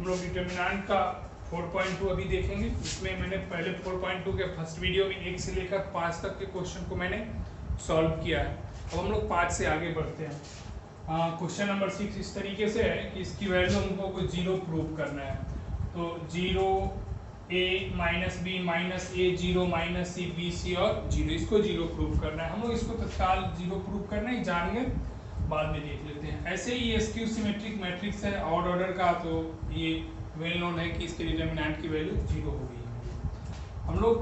लोग डिटर्मिनेंट का 4.2 अभी देखेंगे। इसमें मैंने पहले 4.2 के फर्स्ट वीडियो में 1 से लेकर 5 तक के क्वेश्चन को मैंने सॉल्व किया है। अब हम लोग 5 से आगे बढ़ते हैं। क्वेश्चन नंबर 6 इस तरीके से है कि इसकी वैल्यू हमको कुछ 0 प्रूव करना है। तो 0 a minus B minus A 0 minus C B सी और 0, इसको 0 प्रूव करना है। हम लोग इसको तत्काल 0 प्रूव करना है, जानेंगे बाद में देख लेते हैं। ऐसे ही ये स्क्यू सिमेट्रिक मैट्रिक्स है ऑड ऑर्डर का, तो ये वेल नोन है कि इसके डिटर्मिनेंट की वैल्यू 0 होगी। हम लोग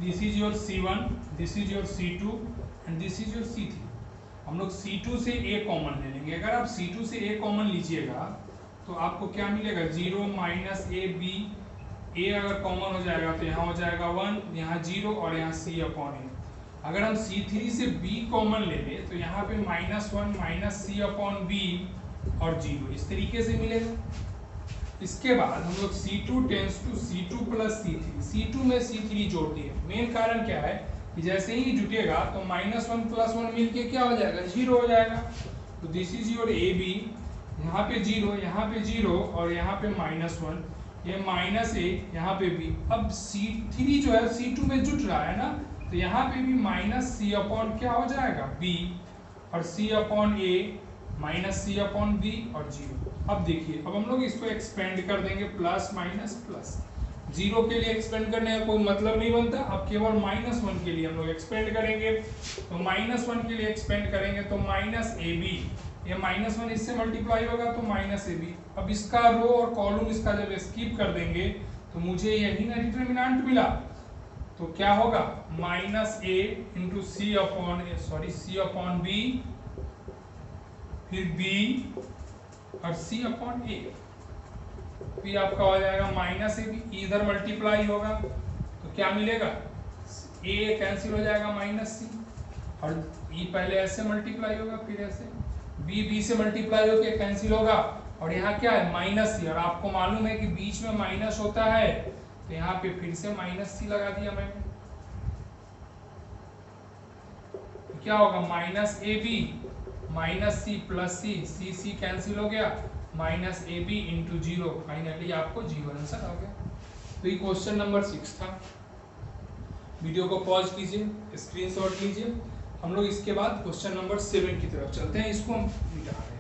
this is your C1, this is your C2 and this is your C3। हम लोग C2 से a कॉमन ले लेंगे। अगर आप C2 से a कॉमन लीजिएगा तो आपको क्या मिलेगा, 0 माइनस ए बी। a अगर कॉमन हो जाएगा तो यहाँ हो जाएगा 1, यहाँ 0 और यहाँ c अपॉन ए। अगर हम C3 से b कॉमन ले लें तो यहाँ पे -1 माइनस c अपॉन b और 0 इस तरीके से मिलेगा। इसके बाद हम लोग C2 tense to C2 plus C3, C2 में C3 जोड़ दिए। मेन कारण क्या है कि जैसे ही जुटेगा तो -1 प्लस 1 मिलके क्या हो जाएगा, 0 हो जाएगा। तो this is your A B, यहाँ पे 0, यहाँ पे 0 और यहाँ पे -1, ये माइनस ए, यहाँ पे b। अब C3 जो है C2 में जुट रहा है ना, तो यहाँ पे भी माइनस c अपॉन क्या हो जाएगा, b और c upon a minus c upon b और 0। अब देखिए, अब हम लोग इसको एक्सपेंड कर देंगे, प्लस माइनस प्लस। 0 के लिए एक्सपेंड करने का कोई मतलब नहीं बनता, अब केवल -1 के लिए हम लोग एक्सपेंड करेंगे। तो -1 के लिए एक्सपेंड करेंगे तो माइनस ए बी, ये -1 इससे मल्टीप्लाई होगा तो माइनस ए बी। अब इसका रो और कॉलम इसका जब स्किप कर देंगे तो मुझे यही ना डिटर्मिनेंट मिला, तो क्या होगा, minus a into C upon C upon B, फिर b और c अपॉन a। फिर आपका हो जाएगा माइनस ए बी, इधर मल्टीप्लाई होगा तो क्या मिलेगा, a कैंसिल हो जाएगा माइनस सी, और e पहले ऐसे मल्टीप्लाई होगा फिर ऐसे, b से मल्टीप्लाई होके कैंसिल होगा, और यहाँ क्या है माइनस सी, और आपको मालूम है कि बीच में माइनस होता है तो यहाँ पे फिर से माइनस सी लगा दिया मैंने। तो क्या होगा, minus A B minus C plus C, C cancel हो गया, माइनस ए बी इंटू 0, फाइनली आपको 0 आंसर आ गया। तो ये क्वेश्चन नंबर 6 था। वीडियो को पॉज कीजिए, स्क्रीनशॉट लीजिए। हम लोग इसके बाद क्वेश्चन नंबर 7 की तरफ चलते हैं, इसको हम मिटा रहे हैं।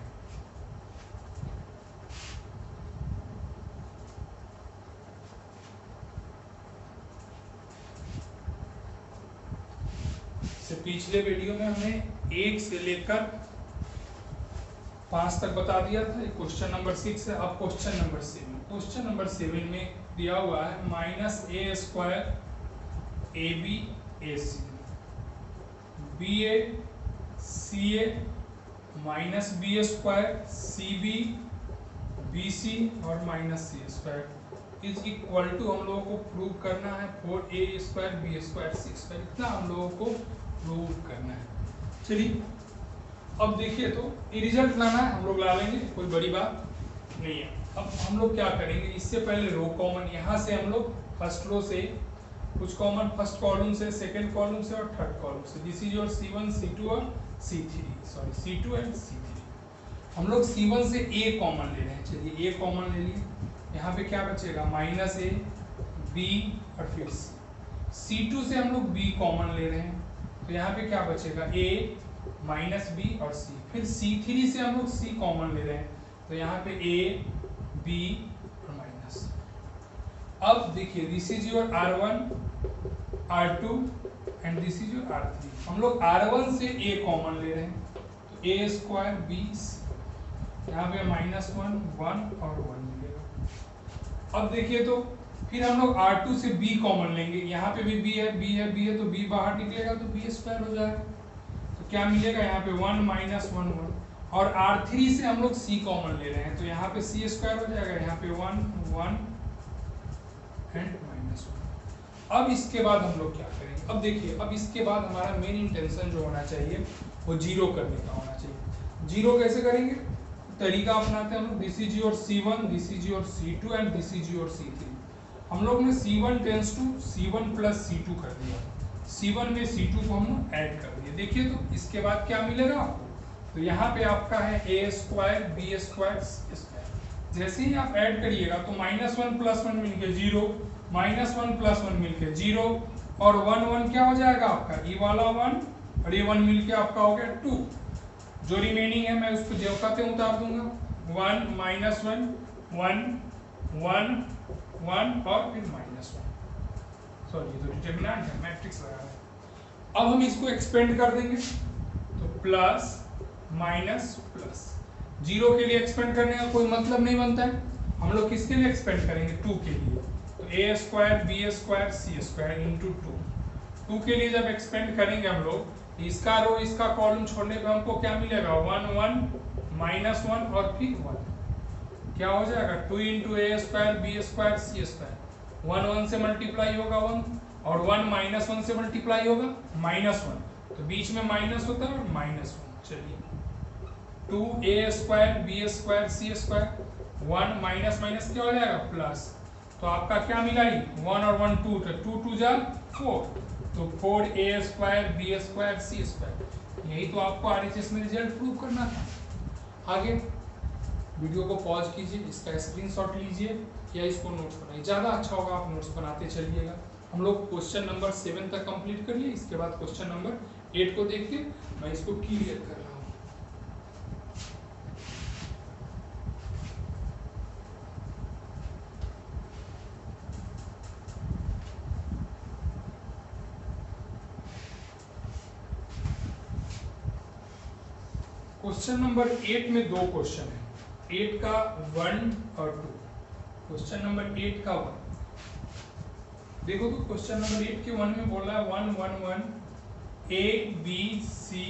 पिछले वीडियो में हमने 1 से लेकर 5 तक बता दिया था। क्वेश्चन नंबर 6 है। अब क्वेश्चन नंबर 7, क्वेश्चन नंबर 7 में दिया हुआ है minus a square a b a c, b a c a minus b square c b b सी और minus c square is equal to, हम लोगों को प्रूव करना है 4a स्क्वायर बी स्क्वायर सी स्क्वायर, इतना हम लोगों को प्रूव करना है। चलिए अब देखिए, तो ये रिजल्ट लाना है, हम लोग ला लेंगे, कोई बड़ी बात नहीं है। अब हम लोग क्या करेंगे, इससे पहले रो कॉमन, यहाँ से हम लोग फर्स्ट रो से कुछ कॉमन, फर्स्ट कॉलम से, सेकंड कॉलम से और थर्ड कॉलम से। This is your C1 C2 और C2 एंड C3। हम लोग C1 से a कॉमन ले रहे हैं। चलिए a कॉमन ले लिए, यहाँ पे क्या बचेगा, माइनस ए बी और फिर C2 से हम लोग b कॉमन ले रहे हैं, तो यहाँ पे क्या बचेगा, a माइनस बी और c। फिर C3 से हम लोग c कॉमन ले रहे हैं, तो यहाँ पे a b और माइनस। अब देखिए, this is your R1 R2 and this is your R3। हम लोग R1 से a कॉमन ले रहे हैं, तो a स्क्वायर b, यहाँ पे -1 1 और 1 मिलेगा। अब देखिए, तो फिर हम लोग R2 से b कॉमन लेंगे, यहाँ पे भी b है तो b बाहर निकलेगा तो b स्क्वायर हो जाएगा। तो क्या मिलेगा, यहाँ पे 1 माइनस 1 1, और R3 से हम लोग c कॉमन ले रहे हैं, तो यहाँ पे c स्क्वायर हो जाएगा, यहाँ पे 1 1 एंड -1। अब इसके बाद हम लोग क्या करेंगे, अब देखिए, अब इसके बाद हमारा मेन इंटेंशन जो होना चाहिए वो 0 करने का होना चाहिए। 0 कैसे करेंगे, तरीका अपनाते हैं हम लोग। This is your C1, this is your C2 and this is your C3। हम लोग ने C1 tense to C1 plus C2 कर दिया, C1 में C2 को हम ऐड कर दिए। देखिए, तो इसके बाद क्या मिलेगा आपको, तो यहाँ पे आपका है a square B square C square, जैसे ही आप ऐड करिएगा तो -1 + 1 मिलके 0, -1 + 1 मिलके 0, और 1 1 क्या हो जाएगा आपका, ये वाला 1 और ये 1 मिलके आपका हो गया 2। जो रिमेनिंग है मैं उसको ज्यों उतार दूंगा, 1 -1 1 1 1 और फिर -1। सॉरी ये तो डिटरमिनेंट है, मैट्रिक्स लगा रहा है। अब हम इसको एक्सपेंड कर देंगे, तो प्लस माइनस प्लस। 0 के लिए एक्सपेंड करने का कोई मतलब नहीं बनता है, हम लोग किसके लिए एक्सपेंड करेंगे, 2 के लिए। तो a² b² c² इंटू 2 के लिए जब एक्सपेंड करेंगे हम लोग, इसका रो इसका कॉलम छोड़ने पे हमको क्या मिलेगा, 1 1 -1 और फिर 1 क्या हो जाएगा, 2 × a² b² c²। 1 1 से मल्टीप्लाई होगा 1, और 1 -1 से मल्टीप्लाई होगा -1, तो बीच में माइनस होता है और -1। चलिए 2a² b² c², 1 minus minus क्या हो जाएगा प्लस, तो आपका क्या मिला ही, 1 और 1 2, तो 2 2 जा 4, तो 4a² b² c²। यही तो आपको RHS में रिजल्ट प्रूव करना था। आगे वीडियो को पॉज कीजिए, इसका स्क्रीनशॉट लीजिए या इसको नोट्स बनाइए, ज़्यादा अच्छा होगा आप नोट्स बनाते चलिएगा। हम लोग क्वेश्चन नंबर 7 तक कंप्लीट कर लिए, इसके बाद क्वेश्चन नंबर 8 को देख के मैं इसको क्लियर कर रहा हूँ। क्वेश्चन नंबर 8 में 2 क्वेश्चन है, 8 का 1 और 2। क्वेश्चन नंबर 8 का 1 देखो, तो क्वेश्चन नंबर 8 के 1 में बोला है 1 1 1 a b c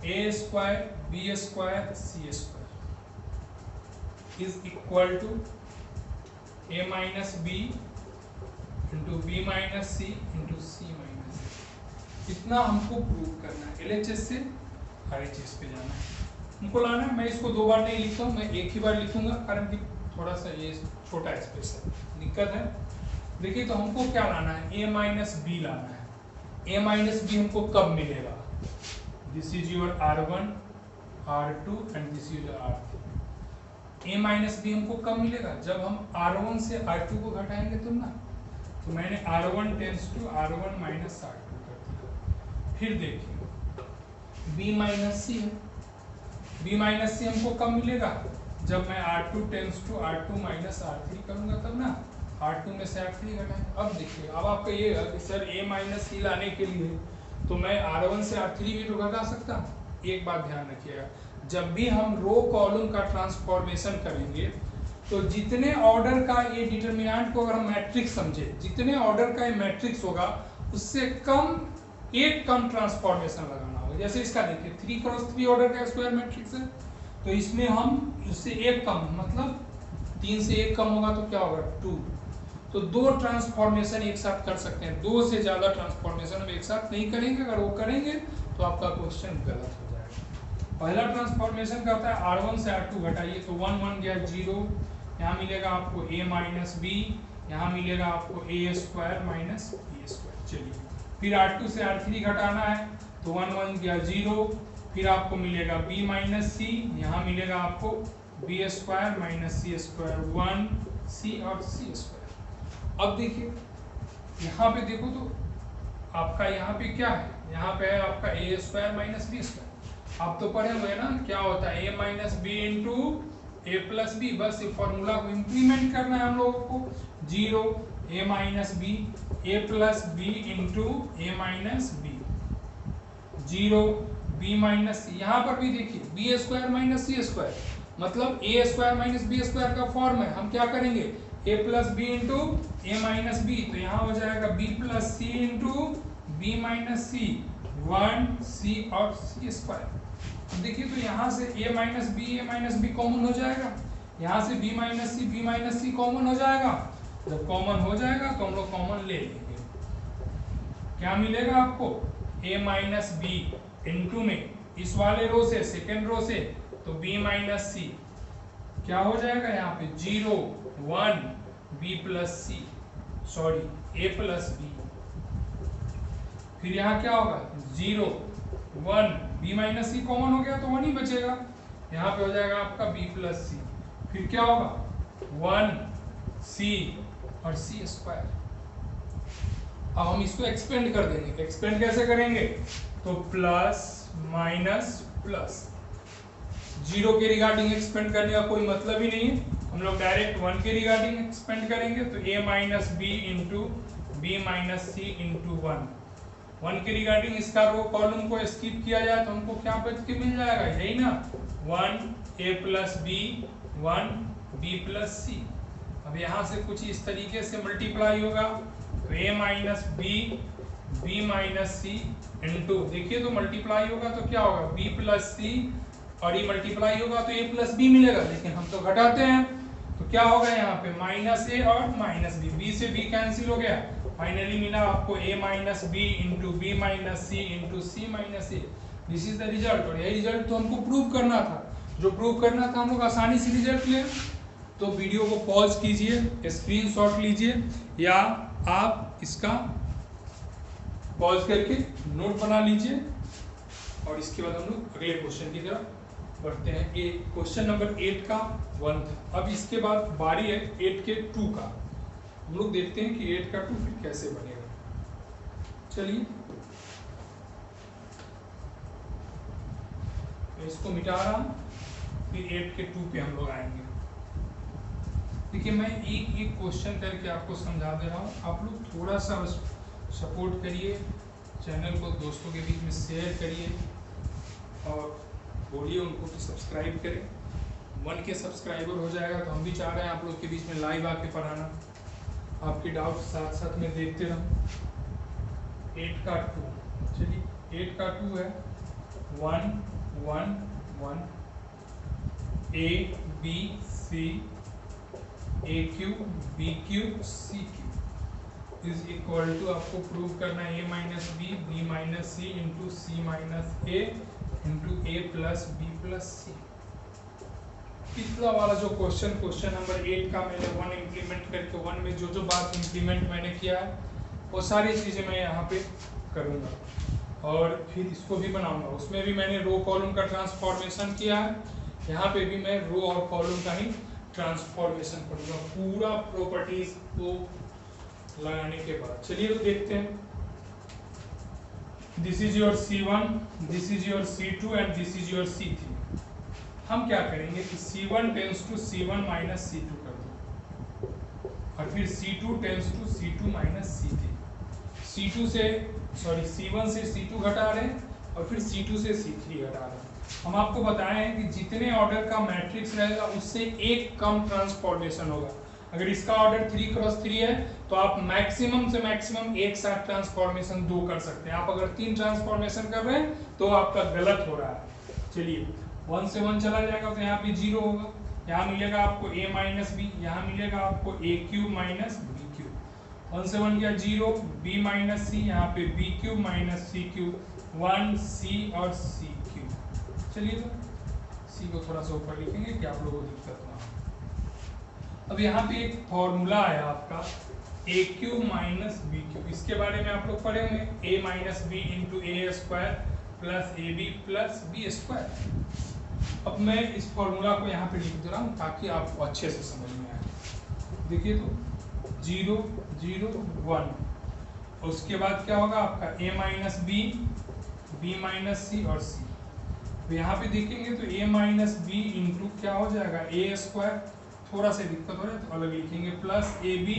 a² b² c² is equal to a minus b into b minus c into c minus a। इतना हमको प्रूव करना है, LHS से RHS पे जाना है, हमको लाना है। मैं इसको 2 बार नहीं लिखता हूँ, मैं एक ही बार लिखूंगा, कारण कि थोड़ा सा ये छोटा स्पेस है, दिक्कत है। देखिए तो हमको क्या लाना है, a minus b लाना है। a minus b हमको कब मिलेगा, this is your R1 R2 and this is your R3। a minus b हमको कब मिलेगा, जब हम R1 से R2 को घटाएंगे तब ना। तो मैंने R1 tense to R1 minus R2 कर दिया। फिर देखिए b माइनस c है, b माइनस c हमको कब मिलेगा, जब मैं R2 tense to R2 minus R3 करूंगा तब ना। R2 में से R3 घटाएं। अब देखिए, अब आपका ये है कि सर a माइनस c लाने के लिए तो मैं R1 से R3 भी तो घटा सकता हूँ। एक बात ध्यान रखिएगा, जब भी हम रो कॉलम का ट्रांसफॉर्मेशन करेंगे तो जितने ऑर्डर का ये डिटरमिनेंट को अगर हम मैट्रिक्स समझे, जितने ऑर्डर का ये मैट्रिक्स होगा उससे एक कम ट्रांसफॉर्मेशन लगाना होगा। जैसे इसका देखिए 3 × 3 ऑर्डर का स्क्वायर मैट्रिक्स है, तो इसमें हम उससे एक कम, मतलब 3 से 1 कम होगा तो क्या होगा 2। तो 2 ट्रांसफॉर्मेशन एक साथ कर सकते हैं, 2 से ज़्यादा ट्रांसफॉर्मेशन हम एक साथ नहीं करेंगे। अगर वो करेंगे तो आपका क्वेश्चन गलत हो जाएगा। पहला ट्रांसफॉर्मेशन का होता है R1 से R2 घटाइए, तो 1 1 गया 0, यहाँ मिलेगा आपको a माइनस b, यहाँ मिलेगा आपको a² माइनस b²। चलिए फिर R2 से R3 घटाना है, तो 1 1 गया 0, फिर आपको मिलेगा b माइनस c, यहाँ मिलेगा आपको b² माइनस c², 1 c और c²। अब देखिए यहाँ पे देखो तो आपका यहाँ पे क्या है, यहाँ पे है आपका a² माइनस b²। आप तो पढ़े हुए ना क्या होता है a minus b into a plus b। बस ये फॉर्मूला को इम्प्लीमेंट करना है हम लोगों को। 0 a minus b a plus b into a minus b, 0 b minus c। यहाँ पर भी देखिए b² माइनस c², मतलब a² माइनस b² का फॉर्म है। हम क्या करेंगे, a plus B into A minus B, तो यहाँ हो जाएगा b plus C into B minus सी, 1 c और c²। देखिए तो यहाँ से a माइनस बी कॉमन हो जाएगा, यहाँ से b माइनस सी कॉमन हो जाएगा। जब कॉमन हो जाएगा तो हम लोग कॉमन ले लेंगे, क्या मिलेगा आपको a माइनस बी इंटू में इस वाले रो से, सेकेंड रो से, तो b माइनस सी क्या हो जाएगा यहाँ पे 0 1 b plus C, sorry a plus B. फिर यहाँ क्या होगा 0 1 b माइनस सी कॉमन हो गया तो 1 ही बचेगा, यहाँ पे हो जाएगा आपका b प्लस सी। फिर क्या होगा 1c और c स्क्वायर। अब हम इसको एक्सपेंड कर देंगे। एक्सपेंड कैसे करेंगे? तो प्लस माइनस प्लस, जीरो के रिगार्डिंग एक्सपेंड करने का कोई मतलब ही नहीं है, हम लोग डायरेक्ट 1 के रिगार्डिंग एक्सपेंड करेंगे। तो a minus B into B minus C into 1 के रिगार्डिंग इसका रो कॉलम को स्किप किया जाए तो हमको क्या बच के मिल जाएगा, यही ना, 1 a plus b 1 b plus c. अब यहाँ से कुछ इस तरीके से मल्टीप्लाई होगा, तो a minus B B minus C into, देखिए तो मल्टीप्लाई होगा तो क्या होगा b प्लस सी, और ये मल्टीप्लाई होगा तो a प्लस बी मिलेगा, लेकिन हम तो घटाते हैं तो क्या होगा यहाँ पे माइनस ए और माइनस बी, बी से बी कैंसिल हो गया, फाइनली मिला आपको a minus B into B minus C into C minus A. This is the result. और यही रिजल्ट तो हमको प्रूव करना था, जो प्रूव करना था हम लोग आसानी से रिजल्ट ले। तो वीडियो को पॉज कीजिए, स्क्रीनशॉट लीजिए, या आप इसका पॉज करके नोट बना लीजिए, और इसके बाद हम लोग अगले क्वेश्चन की तरफ बढ़ते हैं। ये क्वेश्चन नंबर 8 का 1 था। अब इसके बाद बारी है 8 के 2 का। हम लोग देखते हैं कि 8 का 2 फिर कैसे बनेगा। चलिए इसको मिटा रहा हूं, फिर 8 के 2 पे हम लोग आएंगे। देखिए मैं एक एक क्वेश्चन करके आपको समझा दे रहा हूँ, आप लोग थोड़ा सा सपोर्ट करिए, चैनल को दोस्तों के बीच में शेयर करिए और बोलिए उनको कि सब्सक्राइब करें। 1 के सब्सक्राइबर हो जाएगा तो हम भी चाह रहे हैं आप लोग के बीच में लाइव आके पढ़ाना, आपके डाउट साथ साथ में देखते रहूं। 8 का 2, चलिए 8 का 2 है 1 1 1 a b c a cube b cube c cube is equal to, आपको प्रूव करना है a minus B B minus C into C minus a into a plus b plus c. पिछला वाला जो क्वेश्चन नंबर 8 का मैंने 1 implement करके 1 में जो जो बात इम्प्लीमेंट मैंने किया है वो सारी चीज़ें मैं यहाँ पे करूँगा, और फिर इसको भी बनाऊंगा। उसमें भी मैंने रो कॉलम का ट्रांसफॉर्मेशन किया है, यहाँ पे भी मैं रो और कॉलम का ही ट्रांसफॉर्मेशन करूँगा पूरा प्रॉपर्टीज को लगाने के बाद। चलिए तो देखते हैं। This is your C1, this is your C2 and this is your C3। हम क्या करेंगे कि C1 tense to C1 minus C2 कर दो, और फिर C2 tense to C2 minus C3। C1 से C2 घटा रहे हैं और फिर C2 से C3 घटा रहे हैं। हम आपको बताए हैं कि जितने ऑर्डर का मैट्रिक्स रहेगा उससे एक कम ट्रांसफॉर्मेशन होगा। अगर इसका ऑर्डर 3x3 है तो आप मैक्सिमम से मैक्सिमम एक साथ ट्रांसफॉर्मेशन 2 कर सकते हैं। आप अगर 3 ट्रांसफॉर्मेशन कर रहे हैं तो आपका गलत हो रहा है। चलिए 1 से 1 चला जाएगा तो यहाँ पे 0 होगा, यहाँ मिलेगा आपको a माइनस बी, यहाँ मिलेगा आपको a cube minus B cube. 1 से 1 गया 0, b माइनस सी, यहाँ पे b क्यूब माइनस सी क्यूब, 1 c और c क्यूब। चलिए तो c को थोड़ा सा ऊपर लिखेंगे कि आप लोगों को दिक्कत ना हो। अब यहाँ पे एक फॉर्मूला है आपका a cube minus B cube, इसके बारे में आप लोग पढ़े होंगे, a minus B into A square plus A B plus B square. अब मैं इस फॉर्मूला को यहाँ पे लिख दे रहा हूँ ताकि आपको अच्छे से समझ में आए। देखिए तो 0 0 1, उसके बाद क्या होगा आपका a minus B B minus c और c। तो यहाँ पे देखेंगे तो a माइनस बी इंटू क्या हो जाएगा a स्क्वायर, थोड़ा सा दिक्कत हो रहा है तो अलग लिखेंगे, plus A B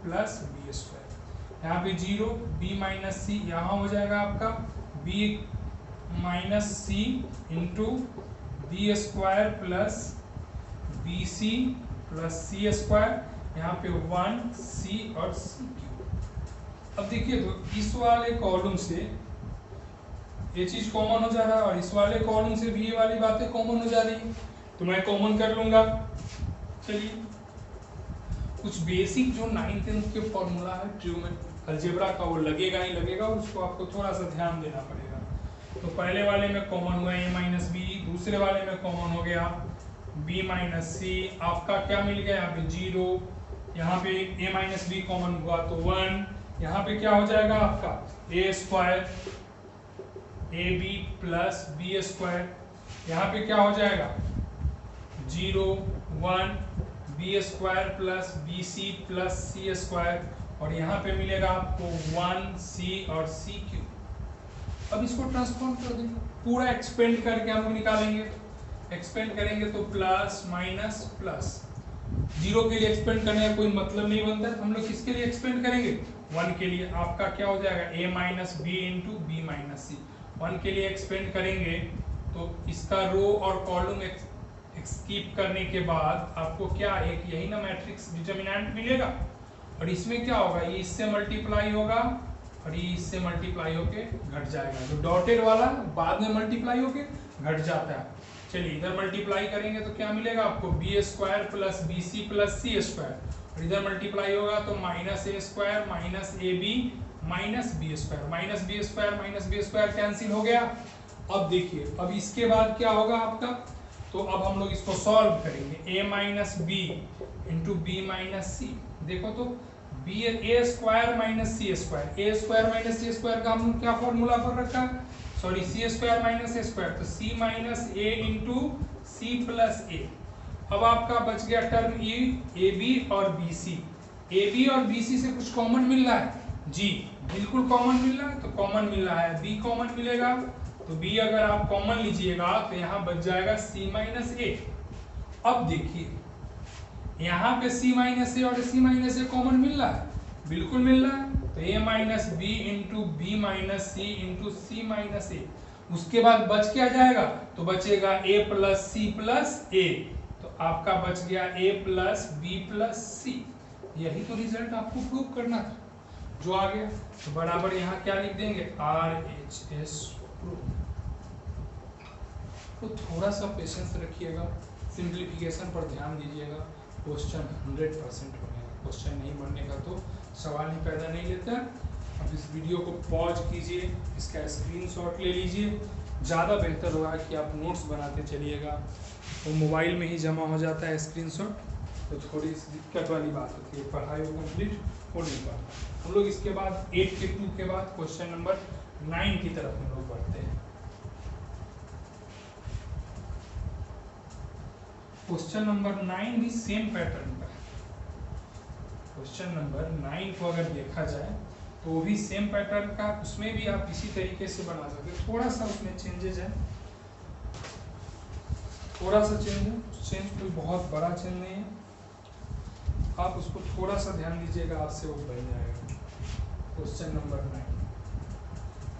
plus B square. यहाँ पे 0 b माइनस सी, यहाँ हो जाएगा आपका b माइनस सी into b square plus b c plus c square, यहाँ पे 1 c और c क्यूब। अब देखिए तो इस वाले कॉलम से ये चीज कॉमन हो जा रहा है और इस वाले कॉलम से भी ये वाली बातें कॉमन हो जा रही है, तो मैं कॉमन कर लूंगा। चलिए कुछ बेसिक जो 9th 10th के फॉर्मूला है ट्रिग्नोमेट्री अलजेब्रा का वो लगेगा ही लगेगा, उसको आपको थोड़ा सा ध्यान देना पड़ेगा। तो पहले वाले में कॉमन हुआ a माइनस बी, दूसरे वाले में कॉमन हो गया b माइनस सी, आपका क्या मिल गया यहाँ पे 0, यहाँ पे a माइनस बी कॉमन हुआ तो 1, यहाँ पे क्या हो जाएगा आपका a square a B plus B square, यहाँ पे क्या हो जाएगा 0 1 b square plus b c plus c square, और यहाँ पे मिलेगा आपको 1 सी और सी क्यूब। अब इसको ट्रांसफॉर्म कर देंगे, पूरा एक्सपेंड करके हम लोग निकालेंगे। एक्सपेंड करेंगे तो प्लस माइनस प्लस, जीरो के लिए एक्सपेंड करने का कोई मतलब नहीं बनता है, हम लोग किसके लिए एक्सपेंड करेंगे, 1 के लिए। आपका क्या हो जाएगा a minus B into B minus सी। 1 के लिए एक्सपेंड करेंगे तो इसका रो और कॉलम स्किप करने के बाद आपको क्या एक यही ना मैट्रिक्स डिटरमिनेंट मिलेगा, और इसमें क्या होगा, ये इससे मल्टीप्लाई होगा और ये इससे मल्टीप्लाई होके घट जाएगा। जो डॉटेड वाला बाद में मल्टीप्लाई होके घट जाता है। चलिए इधर मल्टीप्लाई करेंगे तो क्या मिलेगा आपको, b square plus b c plus c square, और इधर मल्टीप्लाई होगा तो minus a square minus A B minus b square, minus b square cancel हो गया। अब देखिए अब इसके बाद क्या होगा आपका, तो अब हम लोग इसको सॉल्व करेंगे, a minus B into B minus c. देखो तो b a square minus c square, a square minus c square का हमने क्या फॉर्मूला पर रखा, sorry c square minus a square, तो c minus a into c plus a. अब आपका बच गया टर्म ए बी और बी सी। ए बी और बी सी से कुछ कॉमन मिल रहा है जी, बिल्कुल कॉमन मिल रहा है, तो कॉमन मिल रहा है, बी कॉमन मिलेगा तो b अगर आप कॉमन लीजिएगा तो यहाँ बच जाएगा c माइनस ए। अब देखिए यहाँ पे c माइनस ए और c माइनस ए कॉमन मिल रहा है, बिल्कुल मिल रहा है, तो a minus B into B minus C into C minus a. उसके बाद बच क्या जाएगा, तो बचेगा a plus c plus a, तो आपका बच गया a plus b plus c. यही तो रिजल्ट आपको प्रूव करना था, जो आ गया तो बराबर यहाँ क्या लिख देंगे, RHS। तो थोड़ा सा पेशेंस रखिएगा, सिंप्लीफिकेशन पर ध्यान दीजिएगा, क्वेश्चन 100% बनेगा, क्वेश्चन नहीं बनने का तो सवाल ही पैदा नहीं लेता। अब इस वीडियो को पॉज कीजिए, इसका स्क्रीनशॉट ले लीजिए, ज़्यादा बेहतर होगा कि आप नोट्स बनाते चलिएगा, तो मोबाइल में ही जमा हो जाता है स्क्रीनशॉट, तो थोड़ी दिक्कत वाली बात होती है, पढ़ाई कंप्लीट हो नहीं पाता। हम लोग इसके बाद 8 के 2 के बाद क्वेश्चन नंबर 9 की तरफ हम लोग बढ़ते हैं। क्वेश्चन नंबर 9 भी सेम पैटर्न का है। क्वेश्चन नंबर 9 को अगर देखा जाए तो वो भी सेम पैटर्न का, उसमें भी आप इसी तरीके से बना सकते हैं, थोड़ा सा उसमें चेंजेज है, थोड़ा सा चेंज कोई बहुत बड़ा चेंज नहीं है, आप उसको थोड़ा सा ध्यान दीजिएगा, आपसे वो बन जाएगा। क्वेश्चन नंबर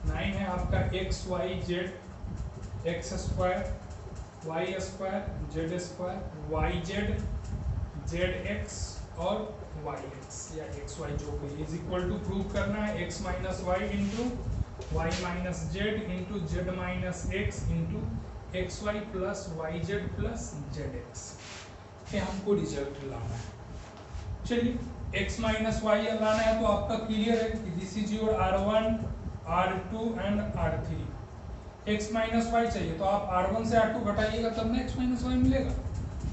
9 है आपका X Y Z X square Y square Z square Y Z Z x और वाई एक्स या एक्स वाई जो कोई इज इक्वल टू प्रूव करना है X minus Y into Y minus Z into Z minus X into X Y plus Y Z plus Z X. ये हमको result लाना है। चलिए x माइनस वाई लाना है तो आपका क्लियर है कि this is your R1 R2 and R3। x minus Y चाहिए तो आप R1 से R2 घटाइएगा तब ना x माइनस वाई मिलेगा।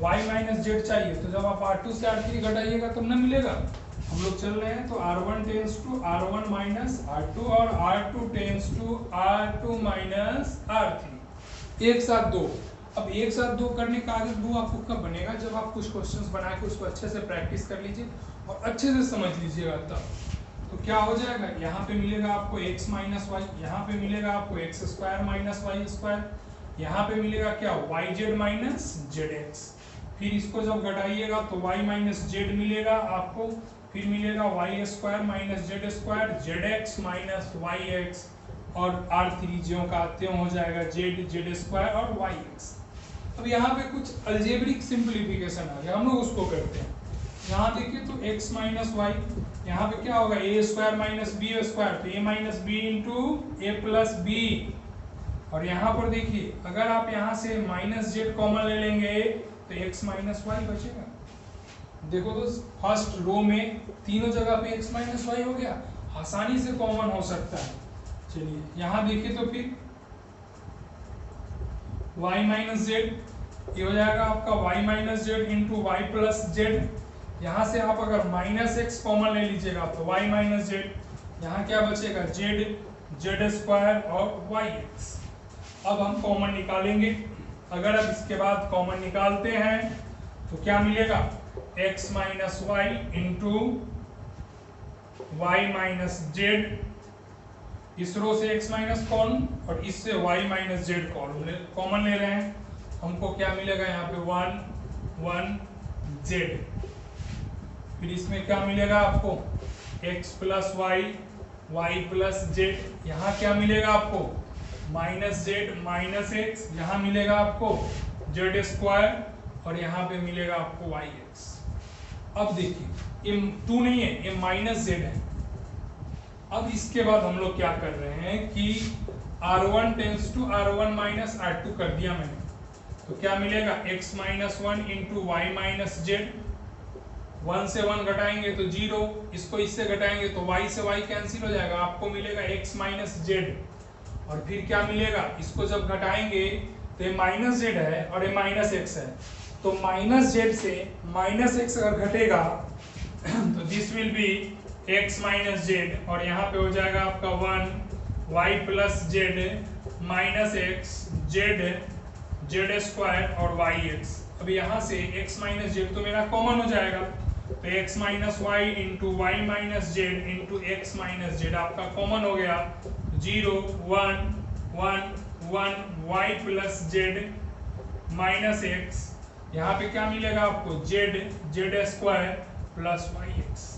y माइनस जेड चाहिए तो जब आप R2 से R3 घटाइएगा तब ना मिलेगा। हम लोग चल रहे हैं तो R1 tense to R1 minus R2 और R2 tense to R2 minus R3, एक साथ दो। अब एक साथ दो करने का आदत वो आपको कब बनेगा, जब आप कुछ क्वेश्चंस बना के उसको अच्छे से प्रैक्टिस कर लीजिए और अच्छे से समझ लीजिएगा, तब तो क्या हो जाएगा, यहाँ पे मिलेगा आपको x माइनस वाई, यहाँ पे मिलेगा आपको x square minus y square, यहाँ पे मिलेगा क्या y z minus z x. फिर इसको जब घटाइएगा तो y माइनस जेड मिलेगा आपको, फिर मिलेगा y square minus z square z x minus y x, और R3 ज्यों का त्यों हो जाएगा जेड जेड स्क्वायर और वाई एक्स। अब यहाँ पे कुछ अलजेब्रिक सिंप्लीफिकेशन आ गया, हम लोग उसको करते हैं। यहाँ देखिए तो x माइनस वाई, यहाँ पे क्या होगा a square minus b square, तो a minus B into a plus b, और यहाँ पर देखिए अगर आप यहाँ से माइनस जेड कॉमन ले लेंगे तो x माइनस वाई बचेगा। देखो तो फर्स्ट रो में तीनों जगह पे x माइनस वाई हो गया, आसानी से कॉमन हो सकता है। चलिए यहाँ देखिए तो फिर y माइनस जेड, ये हो जाएगा आपका y minus Z into y plus z. यहाँ से आप अगर माइनस एक्स कॉमन ले लीजिएगा तो y माइनस जेड, यहाँ क्या बचेगा जेड जेड स्क्वायर और वाई एक्स। अब हम कॉमन निकालेंगे, अगर अब इसके बाद कॉमन निकालते हैं तो क्या मिलेगा x minus Y into Y minus z, इस रो से x माइनस कॉमन और इससे y माइनस जेड कॉमन ले रहे हैं, हमको क्या मिलेगा यहाँ पे 1 1 जेड। फिर इसमें क्या मिलेगा आपको x plus y y plus z, यहाँ क्या मिलेगा आपको माइनस जेड माइनस एक्स, यहाँ मिलेगा आपको जेड स्क्वायर और यहाँ पे मिलेगा आपको वाई एक्स। अब देखिए ये 2 नहीं है, ये माइनस जेड है। अब इसके बाद हम लोग क्या कर रहे हैं कि R1 tense to R1 minus R2 कर दिया मैंने, तो क्या मिलेगा x minus 1 into Y minus z, 1 से 1 घटाएंगे तो 0, इसको इससे घटाएंगे तो y से y कैंसिल हो जाएगा, आपको मिलेगा x माइनस जेड। और फिर क्या मिलेगा, इसको जब घटाएंगे तो ये माइनस जेड है और ये माइनस एक्स है, तो माइनस जेड से माइनस एक्स अगर घटेगा तो this will be x minus Z, और यहाँ पे हो जाएगा आपका 1 y plus z minus x Z z square और वाई एक्स। अब यहाँ से x माइनस जेड तो मेरा कॉमन हो जाएगा, तो x minus Y into Y minus Z into x minus z आपका कॉमन हो गया, 0 1 1 1 y plus z minus x, यहाँ पे क्या मिलेगा आपको z z square plus y x.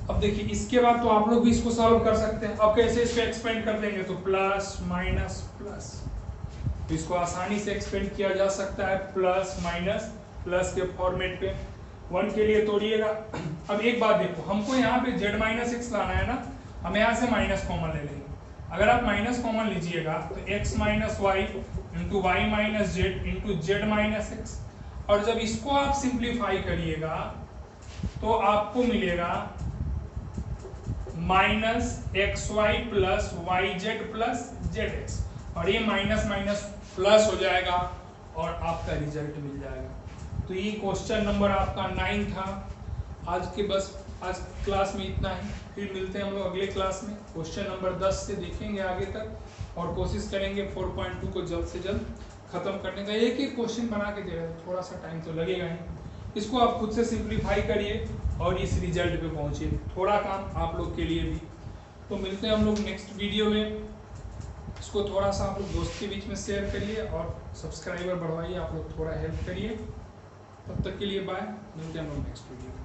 अब देखिए इसके बाद तो आप लोग भी इसको सॉल्व कर सकते हैं। अब कैसे इसको एक्सपेंड कर देंगे, तो प्लस माइनस प्लस, तो इसको आसानी से एक्सपेंड किया जा सकता है प्लस माइनस प्लस के फॉर्मेट पे। 1 के लिए तोड़िएगा। अब एक बात देखो, हमको यहाँ पे z माइनस एक्स लाना है ना, हम यहाँ से माइनस कॉमन ले लेंगे। अगर आप माइनस कॉमन लीजिएगा तो x minus Y into Y minus Z into Z minus x, और जब इसको आप सिंप्लीफाई करिएगा तो आपको मिलेगा minus x Y plus Y Z plus Z x, और ये माइनस माइनस प्लस हो जाएगा और आपका रिजल्ट मिल जाएगा। तो ये क्वेश्चन नंबर आपका 9 था। आज क्लास में इतना ही, फिर मिलते हैं हम लोग अगले क्लास में क्वेश्चन नंबर 10 से देखेंगे आगे तक, और कोशिश करेंगे 4.2 को जल्द से जल्द खत्म करने का। एक एक क्वेश्चन बना के दे रहे हैं, थोड़ा सा टाइम तो लगेगा ही, इसको आप खुद से सिंप्लीफाई करिए और इस रिजल्ट पे पहुंचिए, थोड़ा काम आप लोग के लिए भी। तो मिलते हैं हम लोग नेक्स्ट वीडियो में। इसको थोड़ा सा आप लोग दोस्त के बीच में शेयर करिए और सब्सक्राइबर बढ़वाइए, आप लोग थोड़ा हेल्प करिए। तब तक के लिए बाय, मिलते हैं हम लोग नेक्स्ट वीडियो में।